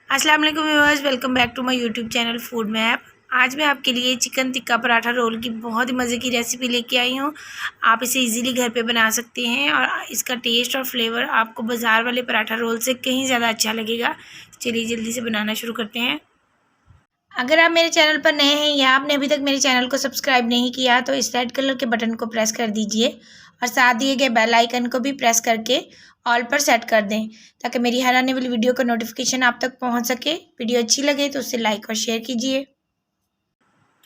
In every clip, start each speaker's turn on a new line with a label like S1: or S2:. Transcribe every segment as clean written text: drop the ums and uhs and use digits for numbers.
S1: अस्सलाम वालेकुम viewers, welcome back to my YouTube channel food map. आज मैं आपके लिए चिकन टिक्का पराठा रोल की बहुत ही मज़े की रेसिपी लेके आई हूँ। आप इसे इजीली घर पे बना सकते हैं और इसका टेस्ट और फ्लेवर आपको बाज़ार वाले पराठा रोल से कहीं ज़्यादा अच्छा लगेगा। चलिए जल्दी से बनाना शुरू करते हैं। अगर आप मेरे चैनल पर नए हैं या आपने अभी तक मेरे चैनल को सब्सक्राइब नहीं किया तो इस रेड कलर के बटन को प्रेस कर दीजिए और साथ दिए गए बेल आइकन को भी प्रेस करके ऑल पर सेट कर दें ताकि मेरी हर आने वाली वीडियो का नोटिफिकेशन आप तक पहुंच सके। वीडियो अच्छी लगे तो उसे लाइक और शेयर कीजिए।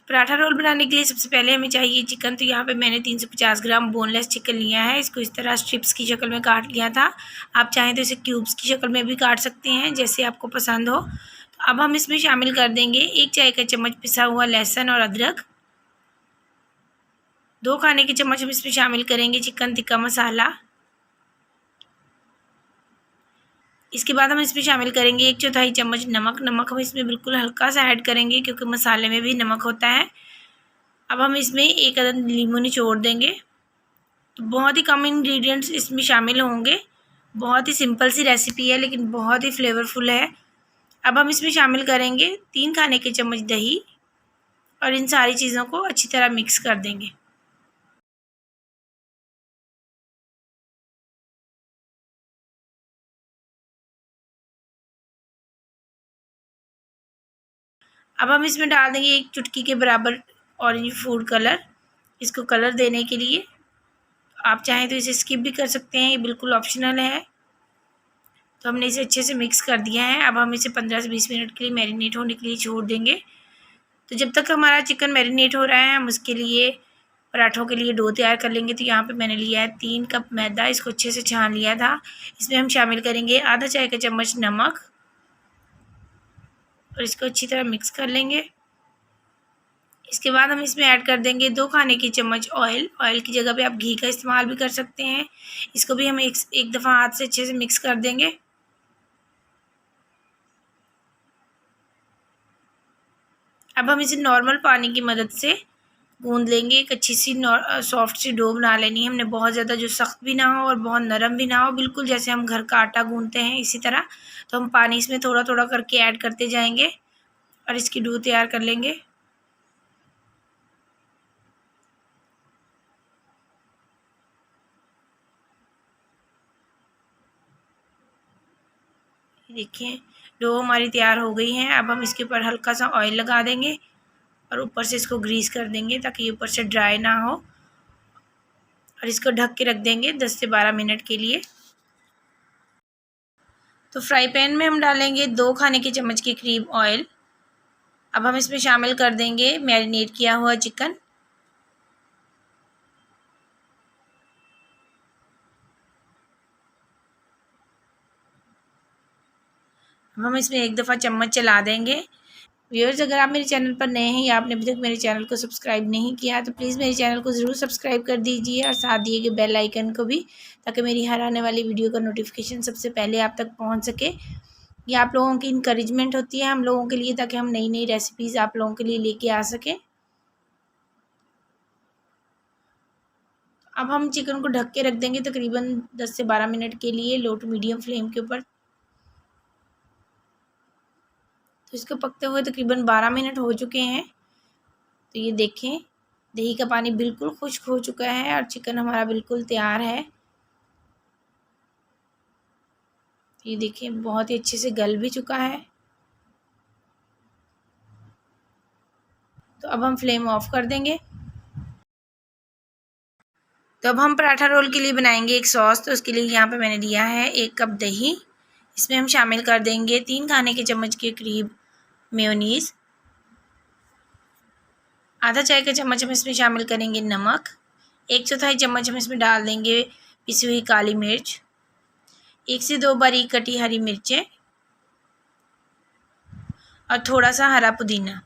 S1: पराठा रोल बनाने के लिए सबसे पहले हमें चाहिए चिकन। तो यहाँ पे मैंने 350 ग्राम बोनलेस चिकन लिया है। इसको इस तरह स्ट्रिप्स की शक्ल में काट लिया था। आप चाहें तो इसे क्यूब्स की शक्ल में भी काट सकते हैं, जैसे आपको पसंद हो। तो अब हम इसमें शामिल कर देंगे 1 चाय का चम्मच पिसा हुआ लहसुन और अदरक। 2 खाने के चम्मच हम इसमें शामिल करेंगे चिकन टिक्का मसाला। इसके बाद हम इसमें शामिल करेंगे 1/4 चम्मच नमक। नमक हम इसमें बिल्कुल हल्का सा ऐड करेंगे क्योंकि मसाले में भी नमक होता है। अब हम इसमें 1 अदद नींबू निचोड़ देंगे। तो बहुत ही कम इंग्रेडिएंट्स इसमें शामिल होंगे। बहुत ही सिंपल सी रेसिपी है लेकिन बहुत ही फ्लेवरफुल है। अब हम इसमें शामिल करेंगे 3 खाने के चम्मच दही और इन सारी चीज़ों को अच्छी तरह मिक्स कर देंगे। अब हम इसमें डाल देंगे 1 चुटकी के बराबर ऑरेंज फूड कलर। इसको कलर देने के लिए आप चाहें तो इसे स्किप भी कर सकते हैं, ये बिल्कुल ऑप्शनल है। तो हमने इसे अच्छे से मिक्स कर दिया है। अब हम इसे 15 से 20 मिनट के लिए मैरिनेट होने के लिए छोड़ देंगे। तो जब तक हमारा चिकन मैरिनेट हो रहा है हम उसके लिए पराठों के लिए डो तैयार कर लेंगे। तो यहाँ पे मैंने लिया है 3 कप मैदा। इसको अच्छे से छान लिया था। इसमें हम शामिल करेंगे आधा चाय का चम्मच नमक और इसको अच्छी तरह मिक्स कर लेंगे। इसके बाद हम इसमें ऐड कर देंगे 2 खाने की चम्मच ऑयल। ऑयल की जगह पे आप घी का इस्तेमाल भी कर सकते हैं। इसको भी हम एक दफ़ा हाथ से अच्छे से मिक्स कर देंगे। अब हम इसे नॉर्मल पानी की मदद से गूंद लेंगे। एक अच्छी सी सॉफ्ट सी डो बना लेनी है हमने, बहुत ज़्यादा जो सख्त भी ना हो और बहुत नरम भी ना हो, बिल्कुल जैसे हम घर का आटा गूंदते हैं इसी तरह। तो हम पानी इसमें थोड़ा थोड़ा करके ऐड करते जाएंगे और इसकी डो तैयार कर लेंगे। देखिए डो हमारी तैयार हो गई है। अब हम इसके ऊपर हल्का सा ऑयल लगा देंगे और ऊपर से इसको ग्रीस कर देंगे ताकि ये ऊपर से ड्राई ना हो, और इसको ढक के रख देंगे 10 से 12 मिनट के लिए। तो फ्राई पैन में हम डालेंगे 2 खाने के चम्मच के करीब ऑयल। अब हम इसमें शामिल कर देंगे मैरिनेट किया हुआ चिकन। अब हम इसमें एक दफ़ा चम्मच चला देंगे। व्यूअर्स, अगर आप मेरे चैनल पर नए हैं या आपने अभी तक मेरे चैनल को सब्सक्राइब नहीं किया तो प्लीज़ मेरे चैनल को ज़रूर सब्सक्राइब कर दीजिए और साथ दिए गए बेल आइकन को भी, ताकि मेरी हर आने वाली वीडियो का नोटिफिकेशन सबसे पहले आप तक पहुंच सके। ये आप लोगों की इंकरेजमेंट होती है हम लोगों के लिए, ताकि हम नई नई रेसिपीज़ आप लोगों के लिए लेके आ सकें। अब हम चिकन को ढक के रख देंगे तकरीबन 10 से 12 मिनट के लिए लो टू मीडियम फ्लेम के ऊपर। तो इसको पकते हुए तकरीबन 12 मिनट हो चुके हैं। तो ये देखें दही का पानी बिल्कुल खुश्क हो चुका है और चिकन हमारा बिल्कुल तैयार है। ये देखिए बहुत ही अच्छे से गल भी चुका है। तो अब हम फ्लेम ऑफ कर देंगे। तो अब हम पराठा रोल के लिए बनाएंगे एक सॉस। तो उसके लिए यहाँ पे मैंने लिया है 1 कप दही। इसमें हम शामिल कर देंगे 3 खाने के चम्मच के करीब मेयोनीज़। आधा चाय का चम्मच हम इसमें शामिल करेंगे नमक। 1/4 चम्मच हम इसमें डाल देंगे पिसी हुई काली मिर्च। 1 से 2 बारीक कटी हरी मिर्चें और थोड़ा सा हरा पुदीना।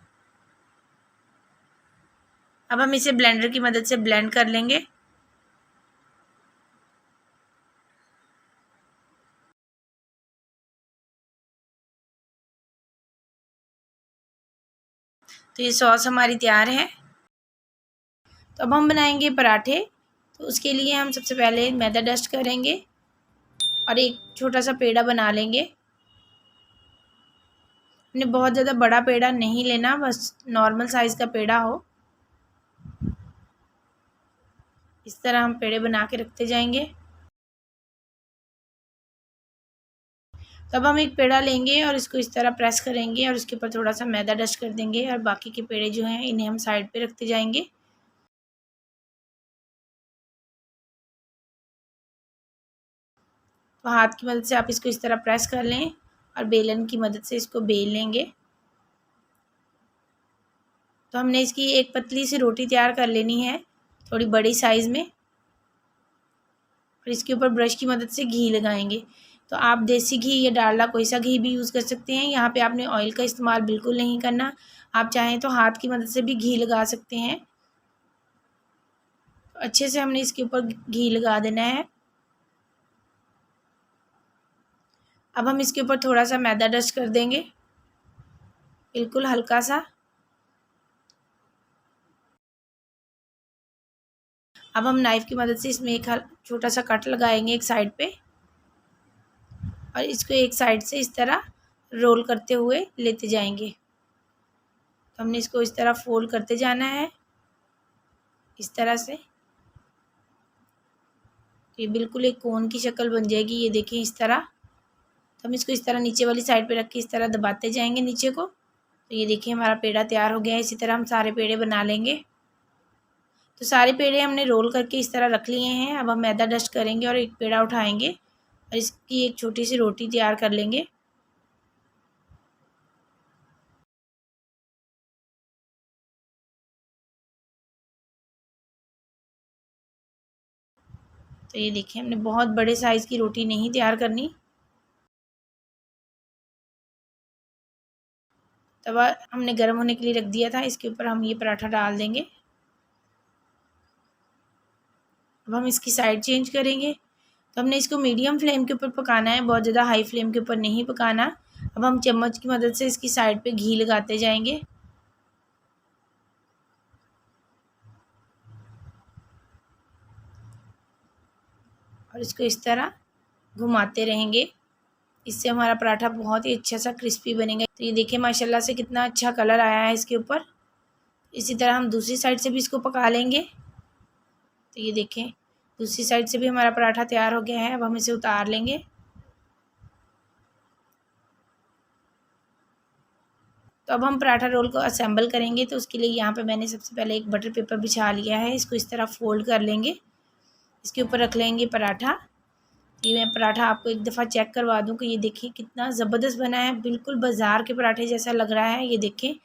S1: अब हम इसे ब्लेंडर की मदद से ब्लेंड कर लेंगे। तो ये सॉस हमारी तैयार है। तो अब हम बनाएंगे पराठे। तो उसके लिए हम सबसे पहले मैदा डस्ट करेंगे और एक छोटा सा पेड़ा बना लेंगे। हमने बहुत ज़्यादा बड़ा पेड़ा नहीं लेना, बस नॉर्मल साइज़ का पेड़ा हो। इस तरह हम पेड़े बना के रखते जाएंगे। तब हम एक पेड़ा लेंगे और इसको इस तरह प्रेस करेंगे और उसके ऊपर थोड़ा सा मैदा डस्ट कर देंगे और बाकी के पेड़े जो हैं इन्हें हम साइड पे रखते जाएंगे। तो हाथ की मदद से आप इसको इस तरह प्रेस कर लें और बेलन की मदद से इसको बेल लेंगे। तो हमने इसकी एक पतली सी रोटी तैयार कर लेनी है, थोड़ी बड़ी साइज़ में। और इसके ऊपर ब्रश की मदद से घी लगाएंगे। तो आप देसी घी या डालडा कोई सा घी भी यूज़ कर सकते हैं। यहाँ पे आपने ऑयल का इस्तेमाल बिल्कुल नहीं करना। आप चाहें तो हाथ की मदद से भी घी लगा सकते हैं। तो अच्छे से हमने इसके ऊपर घी लगा देना है। अब हम इसके ऊपर थोड़ा सा मैदा डस्ट कर देंगे, बिल्कुल हल्का सा। अब हम नाइफ़ की मदद से इसमें एक छोटा सा कट लगाएंगे एक साइड पे और इसको एक साइड से इस तरह रोल करते हुए लेते जाएंगे। तो हमने इसको इस तरह फोल्ड करते जाना है, इस तरह से। ये बिल्कुल एक कोन की शक्ल बन जाएगी, ये देखिए इस तरह। तो हम इसको इस तरह नीचे वाली साइड पे रख के इस तरह दबाते जाएंगे नीचे को। तो ये देखिए हमारा पेड़ा तैयार हो गया है। इसी तरह हम सारे पेड़े बना लेंगे। तो सारे पेड़े हमने रोल करके इस तरह रख लिए हैं। अब हम मैदा डस्ट करेंगे और एक पेड़ा उठाएंगे और इसकी एक छोटी सी रोटी तैयार कर लेंगे। तो ये देखिए हमने बहुत बड़े साइज़ की रोटी नहीं तैयार करनी। तवा हमने गर्म होने के लिए रख दिया था, इसके ऊपर हम ये पराठा डाल देंगे। अब हम इसकी साइड चेंज करेंगे। तो हमने इसको मीडियम फ्लेम के ऊपर पकाना है, बहुत ज़्यादा हाई फ्लेम के ऊपर नहीं पकाना। अब हम चम्मच की मदद से इसकी साइड पे घी लगाते जाएंगे और इसको इस तरह घुमाते रहेंगे। इससे हमारा पराठा बहुत ही अच्छा सा क्रिस्पी बनेगा। तो ये देखिए माशाल्लाह से कितना अच्छा कलर आया है इसके ऊपर। इसी तरह हम दूसरी साइड से भी इसको पका लेंगे। तो ये देखें दूसरी साइड से भी हमारा पराठा तैयार हो गया है। अब हम इसे उतार लेंगे। तो अब हम पराठा रोल को असेंबल करेंगे। तो उसके लिए यहाँ पे मैंने सबसे पहले एक बटर पेपर बिछा लिया है, इसको इस तरह फोल्ड कर लेंगे। इसके ऊपर रख लेंगे पराठा। ये मैं पराठा आपको एक दफ़ा चेक करवा दूँ कि ये देखिए कितना ज़बरदस्त बना है, बिल्कुल बाज़ार के पराठे जैसा लग रहा है। ये देखें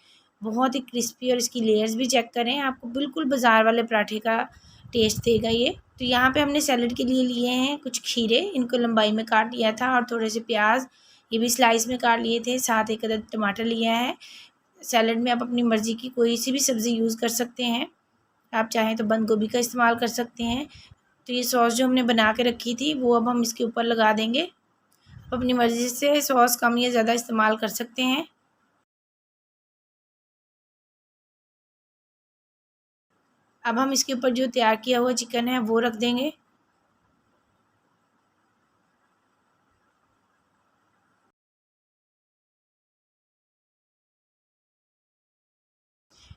S1: बहुत ही क्रिस्पी और इसकी लेयर्स भी चेक करें, आपको बिल्कुल बाज़ार वाले पराठे का टेस्ट देगा ये। तो यहाँ पे हमने सैलेड के लिए लिए हैं कुछ खीरे, इनको लंबाई में काट लिया था, और थोड़े से प्याज, ये भी स्लाइस में काट लिए थे। साथ एक अदद टमाटर लिया है। सैलेड में आप अपनी मर्ज़ी की कोई सी भी सब्ज़ी यूज़ कर सकते हैं। आप चाहें तो बंद गोभी का इस्तेमाल कर सकते हैं। तो ये सॉस जो हमने बना के रखी थी वो अब हम इसके ऊपर लगा देंगे। आप अपनी मर्ज़ी से सॉस कम या ज़्यादा इस्तेमाल कर सकते हैं। अब हम इसके ऊपर जो तैयार किया हुआ चिकन है वो रख देंगे।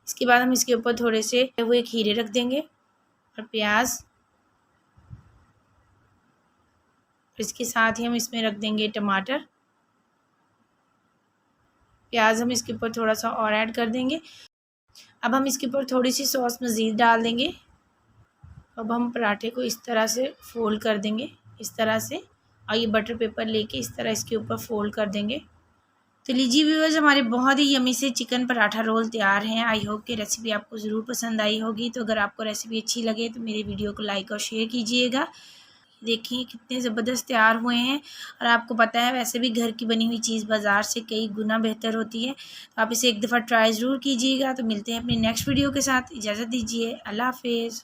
S1: इसके बाद हम इसके ऊपर थोड़े से हुए खीरे रख देंगे और प्याज। इसके साथ ही हम इसमें रख देंगे टमाटर। प्याज हम इसके ऊपर थोड़ा सा और ऐड कर देंगे। अब हम इसके ऊपर थोड़ी सी सॉस मज़ीद डाल देंगे। अब हम पराठे को इस तरह से फ़ोल्ड कर देंगे, इस तरह से, और ये बटर पेपर लेके इस तरह इसके ऊपर फ़ोल्ड कर देंगे। तो लीजिए व्यूअर्स, हमारे बहुत ही यमी से चिकन पराठा रोल तैयार हैं। आई होप कि रेसिपी आपको ज़रूर पसंद आई होगी। तो अगर आपको रेसिपी अच्छी लगे तो मेरे वीडियो को लाइक और शेयर कीजिएगा। देखिए कितने ज़बरदस्त तैयार हुए हैं। और आपको पता है वैसे भी घर की बनी हुई चीज़ बाज़ार से कई गुना बेहतर होती है। तो आप इसे एक दफ़ा ट्राई ज़रूर कीजिएगा। तो मिलते हैं अपनी नेक्स्ट वीडियो के साथ। इजाज़त दीजिए, अल्लाह हाफ़िज़।